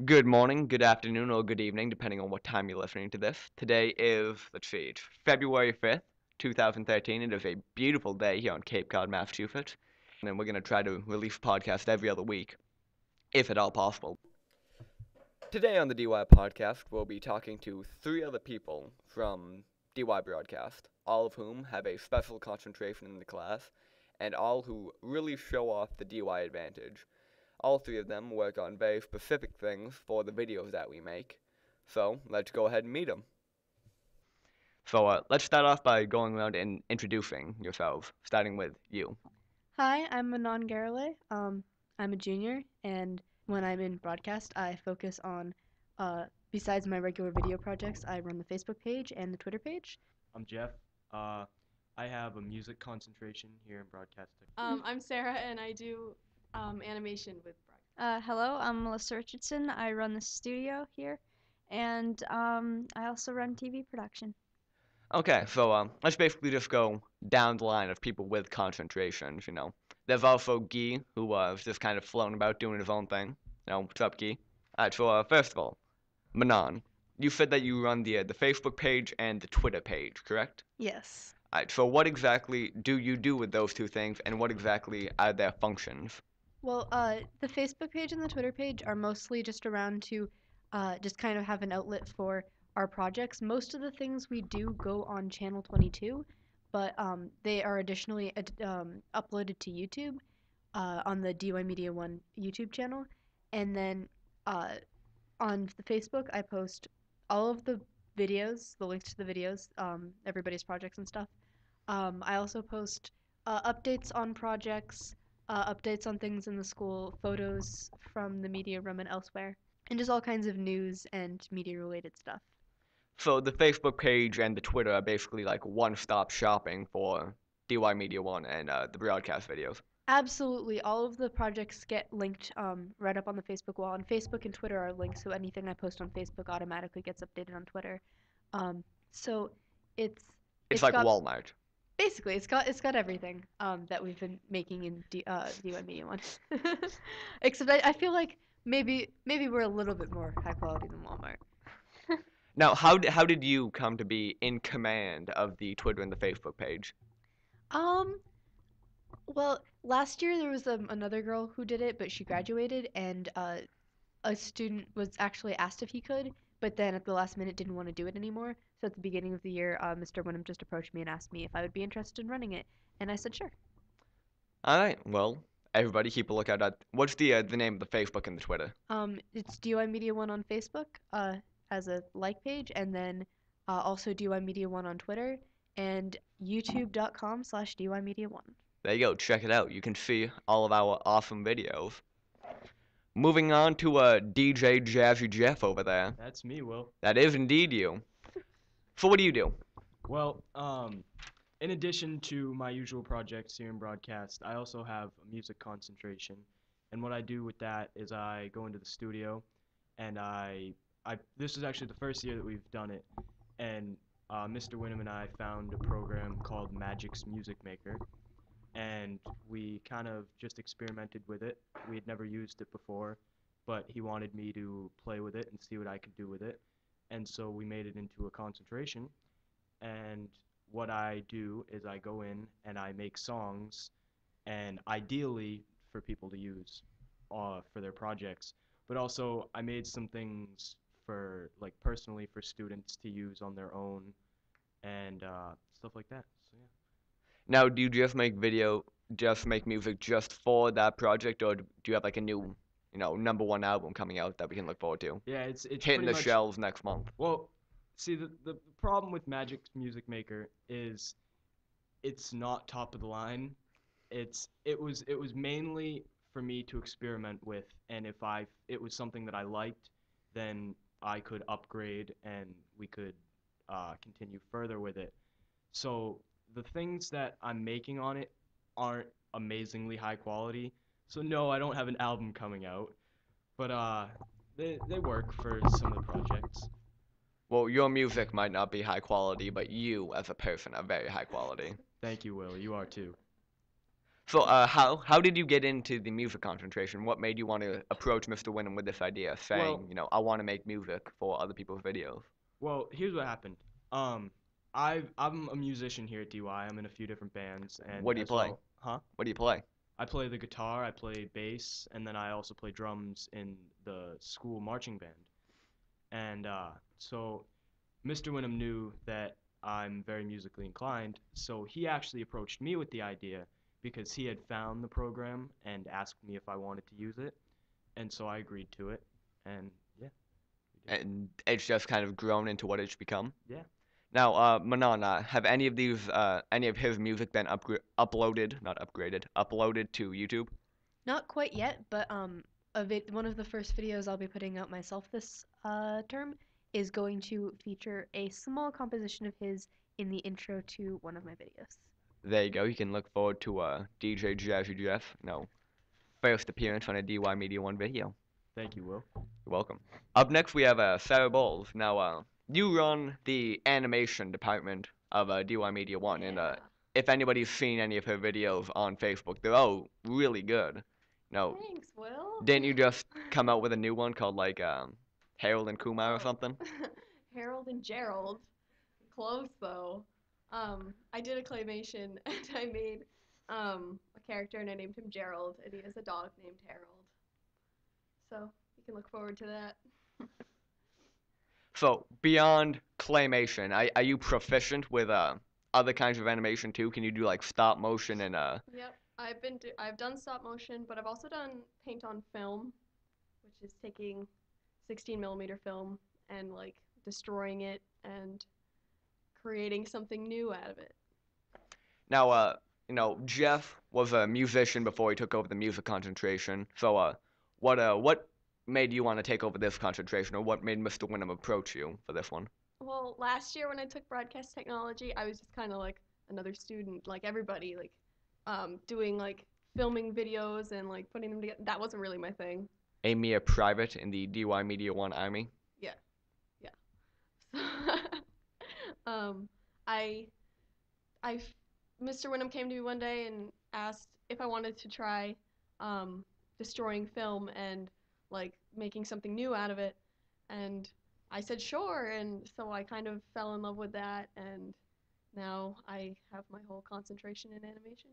Good morning, good afternoon, or good evening, depending on what time you're listening to this. Today is, let's see, it's February 5th, 2013. It is a beautiful day here on Cape Cod, Massachusetts. And we're going to try to release a podcast every other week, if at all possible. Today on the DY podcast, we'll be talking to three other people from DY Broadcast, all of whom have a special concentration in the class, and all who really show off the DY advantage. All three of them work on very specific things for the videos that we make. So, let's go ahead and meet them. So, let's start off by going around and introducing yourselves, starting with you. Hi, I'm Manon Garale. I'm a junior, and when I'm in broadcast, I focus on, besides my regular video projects, I run the Facebook page and the Twitter page. I'm Jeff. Uh, I have a music concentration here in broadcasting. I'm Sarah, and I do animation with Brock. Hello, I'm Melissa Richardson. I run the studio here, and I also run TV production. Okay, so let's basically just go down the line of people with concentrations, There's also Guy, who was just kind of floating about doing his own thing. What's up, Guy? Alright, so first of all, Manon, you said that you run the Facebook page and the Twitter page, correct? Yes. Alright, so what exactly do you do with those two things, and what exactly are their functions? Well, the Facebook page and the Twitter page are mostly just around to just kind of have an outlet for our projects. Most of the things we do go on Channel 22, but they are additionally uploaded to YouTube on the DY Media 1 YouTube channel. And then on the Facebook, I post all of the videos, the links to the videos, everybody's projects and stuff. I also post updates on projects, updates on things in the school, photos from the media room and elsewhere, and just all kinds of news and media related stuff. So the Facebook page and the Twitter are basically like one-stop shopping for DY Media 1 and the broadcast videos. Absolutely, all of the projects get linked right up on the Facebook wall, and Facebook and Twitter are linked, so anything I post on Facebook automatically gets updated on Twitter. So it's It's it's like got Walmart. basically it's got everything that we've been making in DY Media One. Except I feel like maybe we're a little bit more high quality than Walmart. Now, how did you come to be in command of the Twitter and the Facebook page? Um, well, last year there was another girl who did it, but she graduated, and a student was actually asked if he could, but then at the last minute didn't want to do it anymore. So at the beginning of the year, Mr. Wenham just approached me and asked me if I would be interested in running it, and I said sure. All right, well, everybody keep a lookout at what's the name of the Facebook and the Twitter? It's DUI Media One on Facebook, as a like page, and then also DUI Media One on Twitter, and YouTube.com/DUI Media One. There you go, check it out. You can see all of our awesome videos. Moving on to DJ Jazzy Jeff over there. That's me, Will. That is indeed you. So what do you do? Well, in addition to my usual projects here in broadcast, I also have a music concentration. And what I do with that is I go into the studio, and this is actually the first year that we've done it, and Mr. Wyndham and I found a program called Magic's Music Maker, and we kind of just experimented with it. We had never used it before, but he wanted me to play with it and see what I could do with it. And so we made it into a concentration. And what I do is I go in and I make songs, and ideally for people to use for their projects. But also I made some things for like personally for students to use on their own and stuff like that. So yeah. Now, do you just make music just for that project, or do you have like a new, #1 album coming out that we can look forward to? Yeah, it's Hitting pretty the much. shelves next month. Well, see, the problem with Magic's Music Maker is it's not top of the line. It was mainly for me to experiment with, and if it was something that I liked, then I could upgrade and we could continue further with it. So the things that I'm making on it aren't amazingly high quality. So no, I don't have an album coming out, but they work for some of the projects. Well, your music might not be high quality, but you as a person are very high quality. Thank you, Will. You are too. So, how did you get into the music concentration? What made you want to approach Mr. Wyndham with this idea, saying, Well- you know, I want to make music for other people's videos? Well, here's what happened. I'm a musician here at DY. I'm in a few different bands, and What do you as play? well- Huh? What do you play? I play the guitar, I play bass, and then I also play drums in the school marching band. And so Mr. Wyndham knew that I'm very musically inclined, so he actually approached me with the idea because he had found the program and asked me if I wanted to use it, and so I agreed to it, and yeah. we did. And it's just kind of grown into what it's become. Yeah. Now, Manon, have any of his music been uploaded, not upgraded, uploaded to YouTube? Not quite yet, but one of the first videos I'll be putting out myself this term is going to feature a small composition of his in the intro to one of my videos. There you go. You can look forward to DJ Jazzy Jeff, first appearance on a DY Media 1 video. Thank you, Will. You're welcome. Up next, we have Sarah Bowles. Now, you run the animation department of DY Media 1, and Yeah. if anybody's seen any of her videos on Facebook, they're all really good. No, Thanks, Will. didn't you just come out with a new one called Harold and Kumar or Oh. something? Harold and Gerald. Close though. I did a claymation and I made a character and I named him Gerald and he has a dog named Harold. So you can look forward to that. So, beyond claymation, are you proficient with other kinds of animation too? Can you do like stop motion and Yep. I've done stop motion, but I've also done paint on film, which is taking 16 mm film and like destroying it and creating something new out of it. now Jeff was a musician before he took over the music concentration. So what made you want to take over this concentration, or what made Mr. Wyndham approach you for this one? Well, last year when I took broadcast technology, I was just kind of like another student, like everybody, like doing like filming videos and like putting them together. That wasn't really my thing. A mere private in the DY Media 1 Army. um, I, Mr. Wyndham came to me one day and asked if I wanted to try destroying film and like making something new out of it, and I said sure, and so I kind of fell in love with that, and now I have my whole concentration in animation.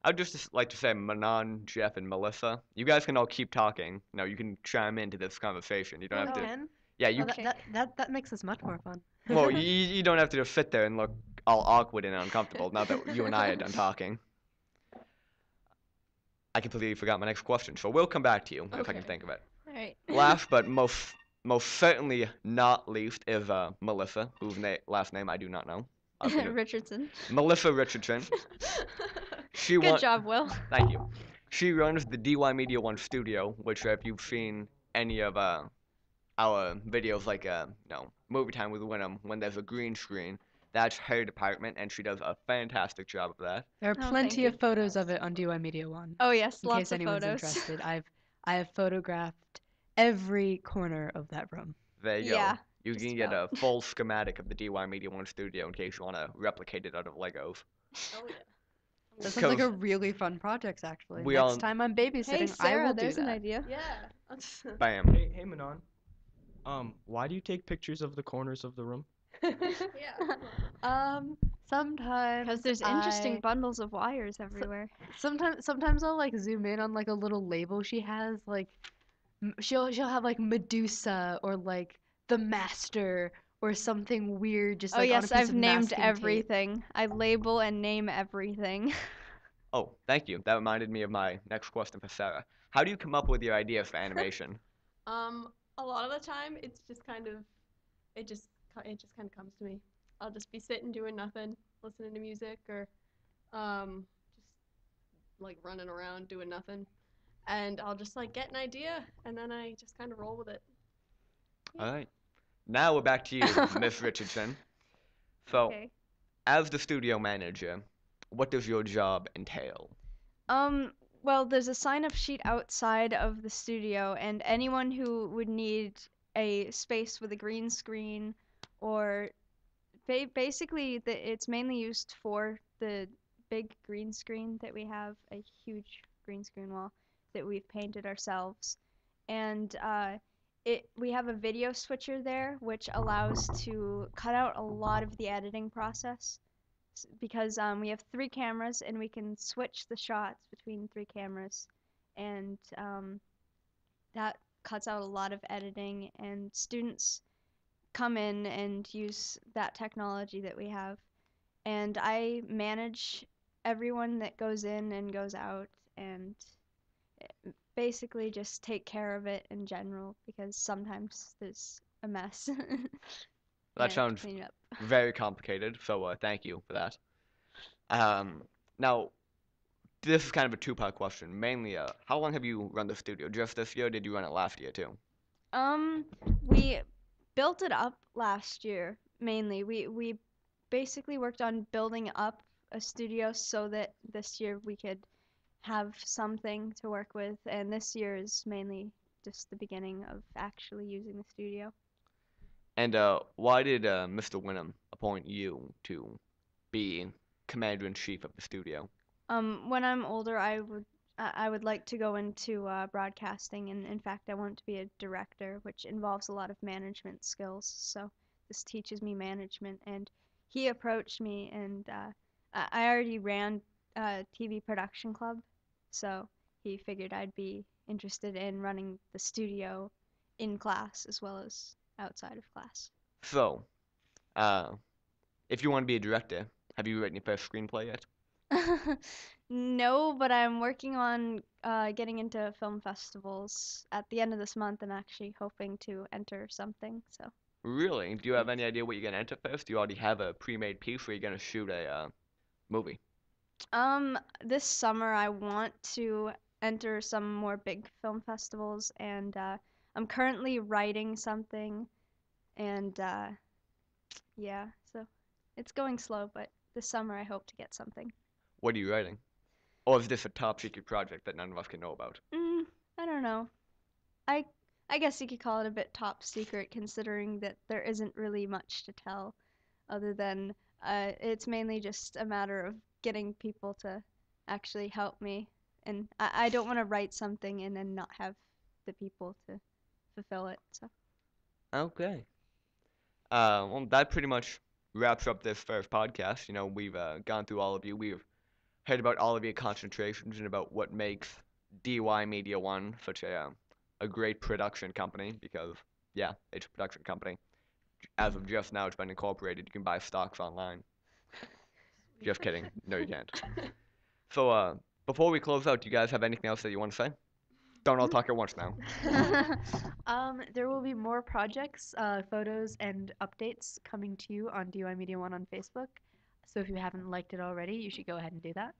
I'd just like to say, Manon, Jeff, and Melissa, you guys can all keep talking. You can chime into this conversation. You don't Oh, have we to. can? Yeah, Oh, you. Okay. that makes this much more fun. Well, you don't have to just sit there and look all awkward and uncomfortable now that you and I are done talking. I completely forgot my next question, so we'll come back to you if I can Okay. think of it. All right. Last but most certainly not least is Melissa, whose last name I do not know. Richardson. Melissa Richardson. She Good job, Will. Thank you. She runs the DY Media 1 studio, which if you've seen any of our videos like Movie Time with Wyndham, when there's a green screen, that's her department, and she does a fantastic job of that. There are Oh, plenty thank of photos of it on DY Media 1. Oh yes, In lots case of anyone's photos. interested, I have photographed every corner of that room. There you go. Yeah, You just can get a about. full schematic of the DY Media 1 studio in case you want to replicate it out of Legos. Oh yeah. That sounds like a Because really fun project, actually. we Next all- time I'm babysitting, Hey I Sarah, will do there's an that. idea. Yeah. Bam. Hey Manon. Why do you take pictures of the corners of the room? Yeah. Sometimes Because there's interesting I- bundles of wires everywhere. sometimes I'll like zoom in on like a little label she has, like she'll have like Medusa or like the Master or something weird, just Oh like on a yes, piece I've of named masking tape. everything. I label and name everything. Oh, thank you. That reminded me of my next question for Sarah. How do you come up with your ideas for animation? A lot of the time it's just kind of it just kind of comes to me. I'll just be sitting doing nothing, listening to music or just like running around doing nothing. And I'll just like get an idea and then I just kind of roll with it. All right. Now we're back to you, Miss Richardson. So, Okay. as the studio manager, what does your job entail? Well, there's a sign-up sheet outside of the studio, and anyone who would need a space with a green screen, or basically it's mainly used for the big green screen that we have, a huge green screen wall that we've painted ourselves. And we have a video switcher there, which allows to cut out a lot of the editing process because we have 3 cameras and we can switch the shots between 3 cameras, and that cuts out a lot of editing. And students come in and use that technology that we have, and I manage everyone that goes in and goes out, and basically just take care of it in general because sometimes there's a mess. And I That have to sounds clean it up. very complicated, so thank you for that. Now, this is kind of a two-part question. Mainly, how long have you run the studio? Just this year, or did you run it last year too? We built it up last year mainly. We basically worked on building up a studio so that this year we could have something to work with, and this year is mainly just the beginning of actually using the studio. And why did Mr. Wynnum appoint you to be commander-in-chief of the studio? When I'm older, I would like to go into broadcasting, and in fact, I want to be a director, which involves a lot of management skills. So this teaches me management. And he approached me, and I already ran a TV production club, so he figured I'd be interested in running the studio in class as well as outside of class. So, if you want to be a director, have you written your first screenplay yet? No, but I'm working on getting into film festivals. At the end of this month, I'm actually hoping to enter something. So, Really? Do you have any idea what you're gonna enter first? Do you already have a pre-made piece, or are you gonna shoot a movie? this summer I want to enter some more big film festivals, and I'm currently writing something, and yeah, so it's going slow, but this summer I hope to get something. What are you writing? Or is this a top secret project that none of us can know about? I don't know. I I guess you could call it a bit top secret considering that there isn't really much to tell other than it's mainly just a matter of getting people to actually help me. And I don't want to write something and then not have the people to fulfill it. So Okay. Well, that pretty much wraps up this first podcast. You know, we've gone through all of you. We've heard about all of your concentrations and about what makes DY Media One such a great production company. Because yeah, it's a production company. As of just now, it's been incorporated. You can buy stocks online. Just kidding. No, you can't. So, before we close out, do you guys have anything else that you want to say? Don't all talk at once now. There will be more projects, photos, and updates coming to you on DY Media One on Facebook. So if you haven't liked it already, you should go ahead and do that.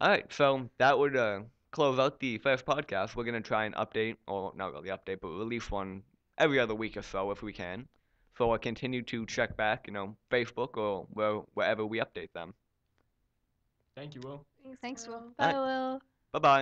All right, so that would close out the first podcast. We're gonna try and update, or not really update, but release one every other week or so if we can. So I'll continue to check back, you know, Facebook or wherever we update them. Thank you, Will. thanks, Will. Bye, Alright. Will. Bye bye.